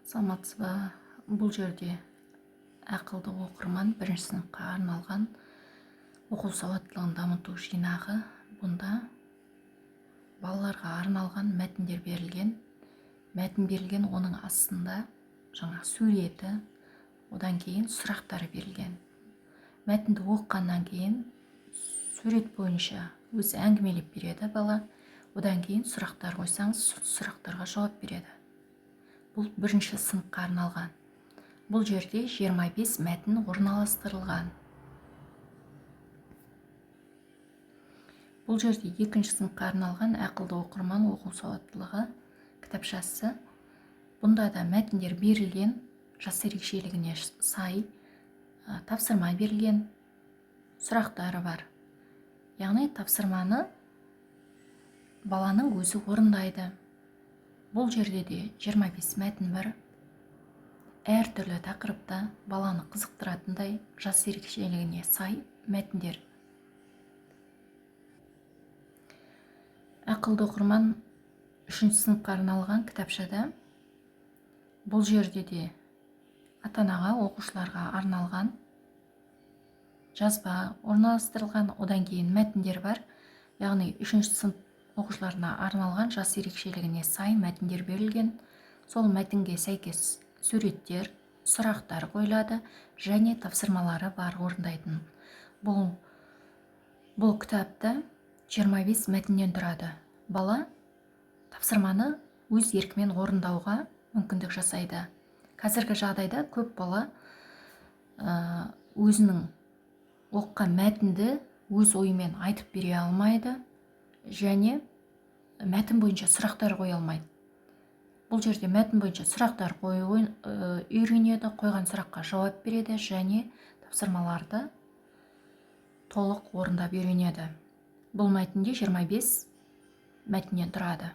Саламатсыз ба? Бұл жерде ақылды оқырман бірінші сыныпқа арналған оқу сауаттылығын дамыту жинағы. Бұнда балаларға арналған мәтіндер берілген. Мәтін берілген, оның астында жаңа суреті, одан кейін сұрақтары берілген. Мәтінді оқығаннан кейін сурет бойынша өзі әңгімелеп береді бала. Одан кейін сұрақтар қойсаңыз, сұрақтарға жауап береді. Бұл бірінші сыныпқа арналған. Бұл жерде 25 мәтін орналастырылған. Бұл жерде екінші сыныпқа арналған ақылды оқырман оқу сауаттылығы кітапшасы. Бұнда да мәтіндер берілген, жас ерекшелігіне сай тапсырма берілген, сұрақтары бар. Яғни тапсырманы баланың өзі орындайды. Бұл жерде де 25 мәтін бар. Әртүрлі тақырыпта баланы қызықтыратындай жас ерекшелігіне сай мәтіндер. Ақылды оқырман 3-ші сыныпқа арналған кітапшада бұл жерде де ата-анаға, оқушыларға арналған жазба орналастырылған, одан кейін мәтіндер бар. Яғни 3-ші сынып оқушыларына арналған жас ерекшелігіне сай мәтіндер берілген. Сол мәтінге сәйкес суреттер, сұрақтар қойылады және тапсырмалары бар орындайтын. Бұл кітапта 25 мәтіннен тұрады. Бала тапсырманы өз еркімен орындауға мүмкіндік жасайды. Қазіргі жағдайда көп бала өзінің оқыған мәтінді өз ойымен айтып бере алмайды және мәтін бойынша сұрақтар қоя алмайды. Бұл жерде мәтін бойынша сұрақтар қою үйренеді, қойған сұраққа жауап береді және тапсырмаларды толық орындап үйренеді. Бұл мәтінде 25 мәтіннен тұрады.